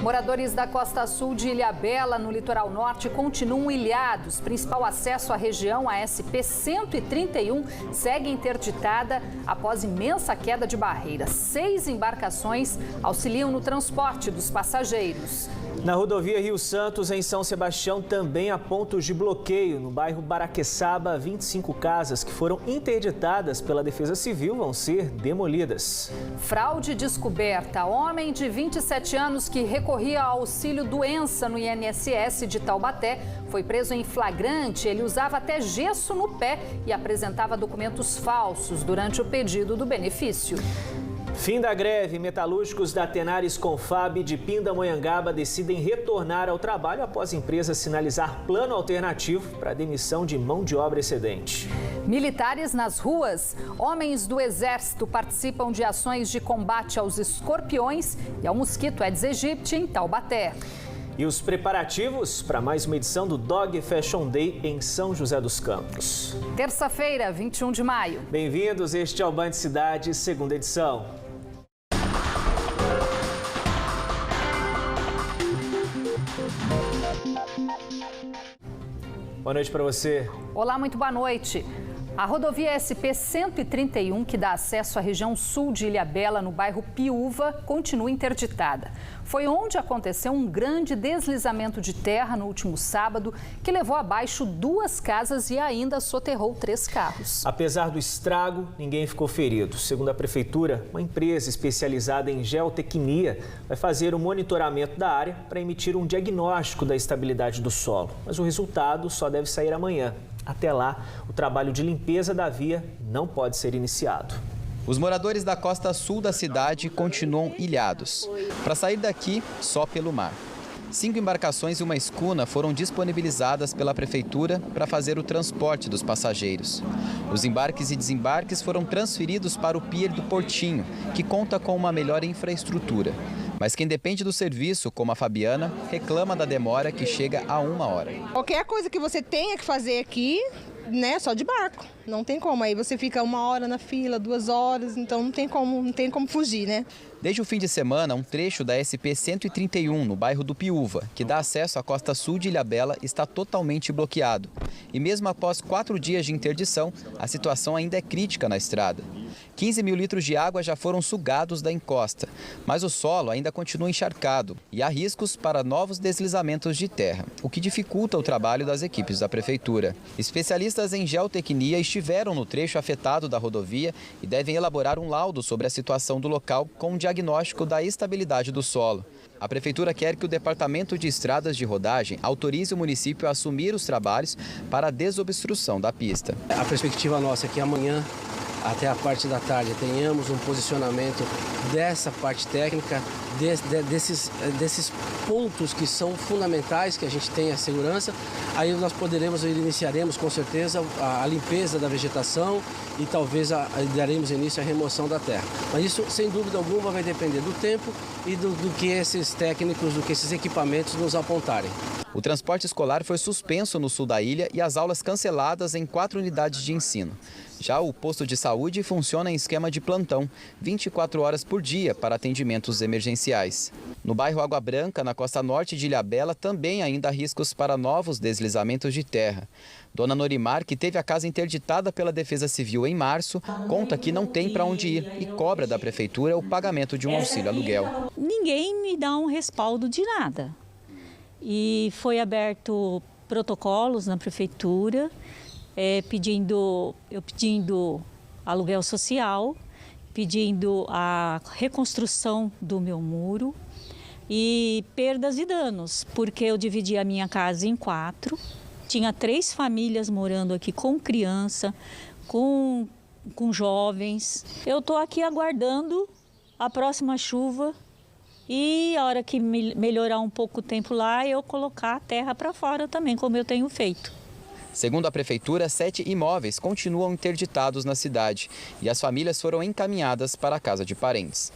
Moradores da costa sul de Ilhabela, no litoral norte, continuam ilhados. Principal acesso à região, a SP-131, segue interditada após imensa queda de barreiras. 6 embarcações auxiliam no transporte dos passageiros. Na rodovia Rio Santos, em São Sebastião, também há pontos de bloqueio. No bairro Baraqueçaba, 25 casas que foram interditadas pela Defesa Civil vão ser demolidas. Fraude descoberta. Homem de 27 anos que recorria ao auxílio-doença no INSS de Taubaté foi preso em flagrante. Ele usava até gesso no pé e apresentava documentos falsos durante o pedido do benefício. Fim da greve, metalúrgicos da Tenaris Confab de Pindamonhangaba decidem retornar ao trabalho após a empresa sinalizar plano alternativo para a demissão de mão de obra excedente. Militares nas ruas. Homens do Exército participam de ações de combate aos escorpiões e ao mosquito Aedes aegypti em Taubaté. E os preparativos para mais uma edição do Dog Fashion Day em São José dos Campos. Terça-feira, 21 de maio. Bem-vindos, este é o Band Cidade, segunda edição. Boa noite para você. Olá, muito boa noite. A rodovia SP-131, que dá acesso à região sul de Ilhabela, no bairro Piúva, continua interditada. Foi onde aconteceu um grande deslizamento de terra no último sábado, que levou abaixo 2 casas e ainda soterrou 3 carros. Apesar do estrago, ninguém ficou ferido. Segundo a Prefeitura, uma empresa especializada em geotecnia vai fazer o monitoramento da área para emitir um diagnóstico da estabilidade do solo. Mas o resultado só deve sair amanhã. Até lá, o trabalho de limpeza da via não pode ser iniciado. Os moradores da costa sul da cidade continuam ilhados. Para sair daqui, só pelo mar. 5 embarcações e uma escuna foram disponibilizadas pela Prefeitura para fazer o transporte dos passageiros. Os embarques e desembarques foram transferidos para o pier do Portinho, que conta com uma melhor infraestrutura. Mas quem depende do serviço, como a Fabiana, reclama da demora que chega a 1 hora. Qualquer coisa que você tenha que fazer aqui, né, só de barco. Não tem como. Aí você fica 1 hora na fila, 2 horas, então não tem como fugir, né? Desde o fim de semana, um trecho da SP-131, no bairro do Piúva, que dá acesso à costa sul de Ilhabela, está totalmente bloqueado. E mesmo após 4 dias de interdição, a situação ainda é crítica na estrada. 15 mil litros de água já foram sugados da encosta, mas o solo ainda continua encharcado e há riscos para novos deslizamentos de terra, o que dificulta o trabalho das equipes da Prefeitura. Especialistas em geotecnia estiveram no trecho afetado da rodovia e devem elaborar um laudo sobre a situação do local com um diagnóstico da estabilidade do solo. A Prefeitura quer que o Departamento de Estradas de Rodagem autorize o município a assumir os trabalhos para a desobstrução da pista. A perspectiva nossa é que amanhã, até a parte da tarde, tenhamos um posicionamento dessa parte técnica, desses pontos que são fundamentais, que a gente tenha segurança. Aí nós iniciaremos com certeza a limpeza da vegetação e talvez daremos início à remoção da terra. Mas isso, sem dúvida alguma, vai depender do tempo e do que esses técnicos, do que esses equipamentos nos apontarem. O transporte escolar foi suspenso no sul da ilha e as aulas canceladas em 4 unidades de ensino. Já o posto de saúde funciona em esquema de plantão, 24 horas por dia para atendimentos emergenciais. No bairro Água Branca, na costa norte de Ilhabela, também ainda há riscos para novos deslizamentos de terra. Dona Norimar, que teve a casa interditada pela Defesa Civil em março, conta que não tem para onde ir e cobra da Prefeitura o pagamento de um auxílio aluguel. Ninguém me dá um respaldo de nada. E foi aberto protocolos na Prefeitura, pedindo aluguel social, pedindo a reconstrução do meu muro e perdas e danos, porque eu dividi a minha casa em 4, tinha 3 famílias morando aqui com criança, com jovens. Eu estou aqui aguardando a próxima chuva e a hora que melhorar um pouco o tempo lá, eu colocar a terra para fora também, como eu tenho feito. Segundo a Prefeitura, 7 imóveis continuam interditados na cidade e as famílias foram encaminhadas para a casa de parentes.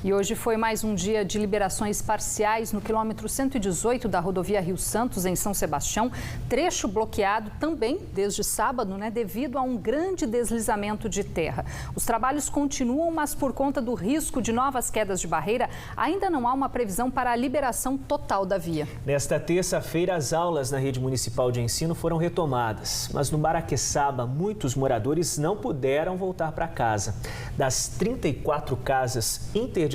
E hoje foi mais um dia de liberações parciais no quilômetro 118 da rodovia Rio-Santos, em São Sebastião. Trecho bloqueado também desde sábado, devido a um grande deslizamento de terra. Os trabalhos continuam, mas por conta do risco de novas quedas de barreira, ainda não há uma previsão para a liberação total da via. Nesta terça-feira, as aulas na rede municipal de ensino foram retomadas, mas no Baraqueçaba, muitos moradores não puderam voltar para casa. Das 34 casas interditadas,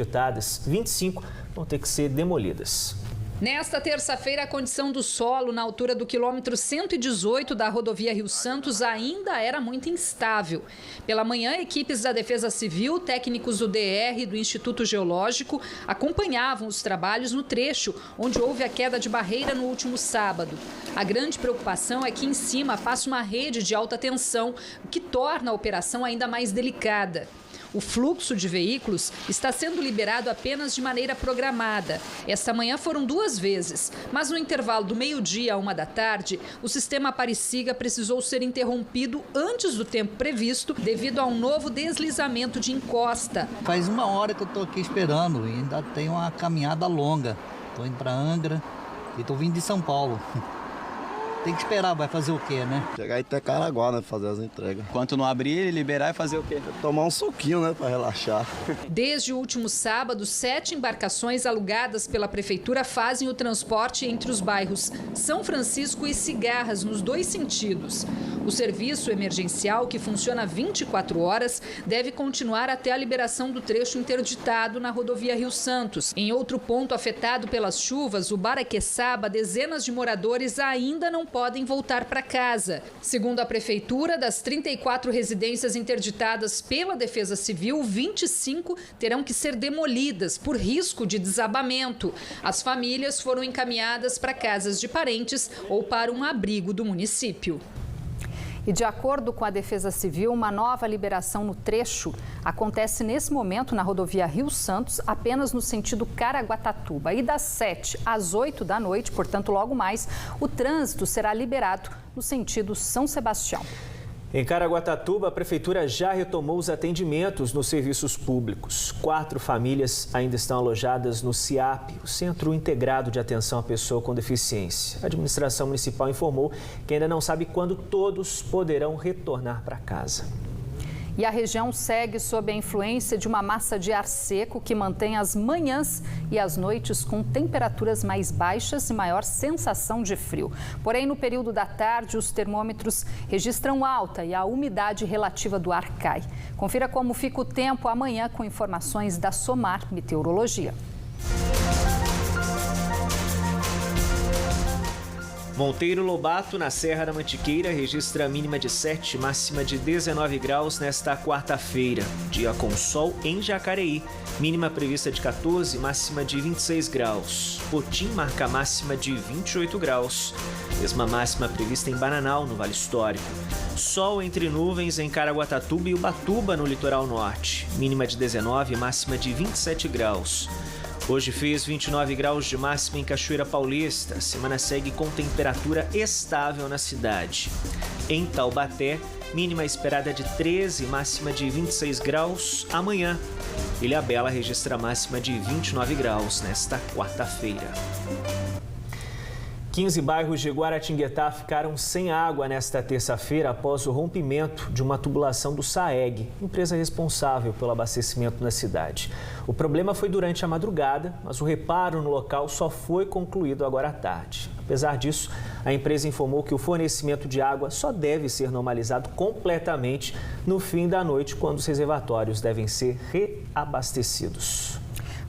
25 vão ter que ser demolidas. Nesta terça-feira, a condição do solo na altura do quilômetro 118 da rodovia Rio-Santos ainda era muito instável. Pela manhã, equipes da Defesa Civil, técnicos do DR e do Instituto Geológico acompanhavam os trabalhos no trecho onde houve a queda de barreira no último sábado. A grande preocupação é que em cima passa uma rede de alta tensão, o que torna a operação ainda mais delicada. O fluxo de veículos está sendo liberado apenas de maneira programada. Esta manhã foram 2 vezes, mas no intervalo do meio-dia a 1h, o sistema Apariciga precisou ser interrompido antes do tempo previsto devido a um novo deslizamento de encosta. Faz 1 hora que eu estou aqui esperando e ainda tem uma caminhada longa. Estou indo para Angra e estou vindo de São Paulo. Tem que esperar, vai fazer o quê, né? Chegar até Caraguá, fazer as entregas. Enquanto não abrir, liberar e fazer o quê? Tomar um suquinho, para relaxar. Desde o último sábado, 7 embarcações alugadas pela prefeitura fazem o transporte entre os bairros São Francisco e Cigarras, nos 2 sentidos. O serviço emergencial, que funciona 24 horas, deve continuar até a liberação do trecho interditado na rodovia Rio-Santos. Em outro ponto afetado pelas chuvas, o Baraqueçaba, dezenas de moradores ainda não podem voltar para casa. Segundo a prefeitura, das 34 residências interditadas pela Defesa Civil, 25 terão que ser demolidas por risco de desabamento. As famílias foram encaminhadas para casas de parentes ou para um abrigo do município. E de acordo com a Defesa Civil, uma nova liberação no trecho acontece nesse momento na rodovia Rio-Santos, apenas no sentido Caraguatatuba. E das 7 às 8 da noite, portanto logo mais, o trânsito será liberado no sentido São Sebastião. Em Caraguatatuba, a prefeitura já retomou os atendimentos nos serviços públicos. 4 famílias ainda estão alojadas no CIAP, o Centro Integrado de Atenção à Pessoa com Deficiência. A administração municipal informou que ainda não sabe quando todos poderão retornar para casa. E a região segue sob a influência de uma massa de ar seco que mantém as manhãs e as noites com temperaturas mais baixas e maior sensação de frio. Porém, no período da tarde, os termômetros registram alta e a umidade relativa do ar cai. Confira como fica o tempo amanhã com informações da Somar Meteorologia. Monteiro Lobato, na Serra da Mantiqueira, registra a mínima de 7, máxima de 19 graus nesta quarta-feira. Dia com sol em Jacareí, mínima prevista de 14, máxima de 26 graus. Potim marca máxima de 28 graus. Mesma máxima prevista em Bananal, no Vale Histórico. Sol entre nuvens em Caraguatatuba e Ubatuba, no litoral norte. Mínima de 19, máxima de 27 graus. Hoje fez 29 graus de máxima em Cachoeira Paulista. A semana segue com temperatura estável na cidade. Em Taubaté, mínima esperada de 13, máxima de 26 graus amanhã. Ilhabela registra máxima de 29 graus nesta quarta-feira. 15 bairros de Guaratinguetá ficaram sem água nesta terça-feira após o rompimento de uma tubulação do SAEG, empresa responsável pelo abastecimento na cidade. O problema foi durante a madrugada, mas o reparo no local só foi concluído agora à tarde. Apesar disso, a empresa informou que o fornecimento de água só deve ser normalizado completamente no fim da noite, quando os reservatórios devem ser reabastecidos.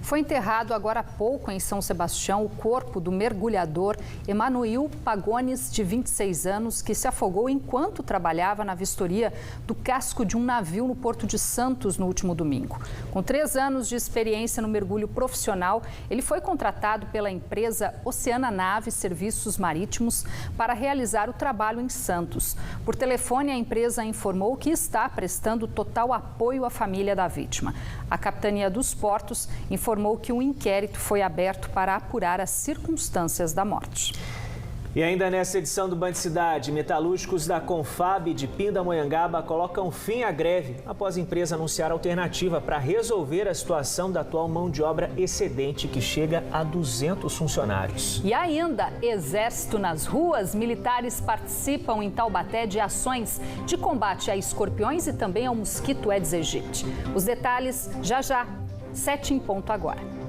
Foi enterrado agora há pouco em São Sebastião o corpo do mergulhador Emanuel Pagones, de 26 anos, que se afogou enquanto trabalhava na vistoria do casco de um navio no Porto de Santos no último domingo. Com 3 anos de experiência no mergulho profissional, ele foi contratado pela empresa Oceana Nave Serviços Marítimos para realizar o trabalho em Santos. Por telefone, a empresa informou que está prestando total apoio à família da vítima. A Capitania dos Portos informou que um inquérito foi aberto para apurar as circunstâncias da morte. E ainda nessa edição do Band Cidade, metalúrgicos da Confab de Pindamonhangaba colocam fim à greve após a empresa anunciar alternativa para resolver a situação da atual mão de obra excedente, que chega a 200 funcionários. E ainda, exército nas ruas, militares participam em Taubaté de ações de combate a escorpiões e também ao mosquito Aedes aegypti. Os detalhes já já, 7 em ponto agora.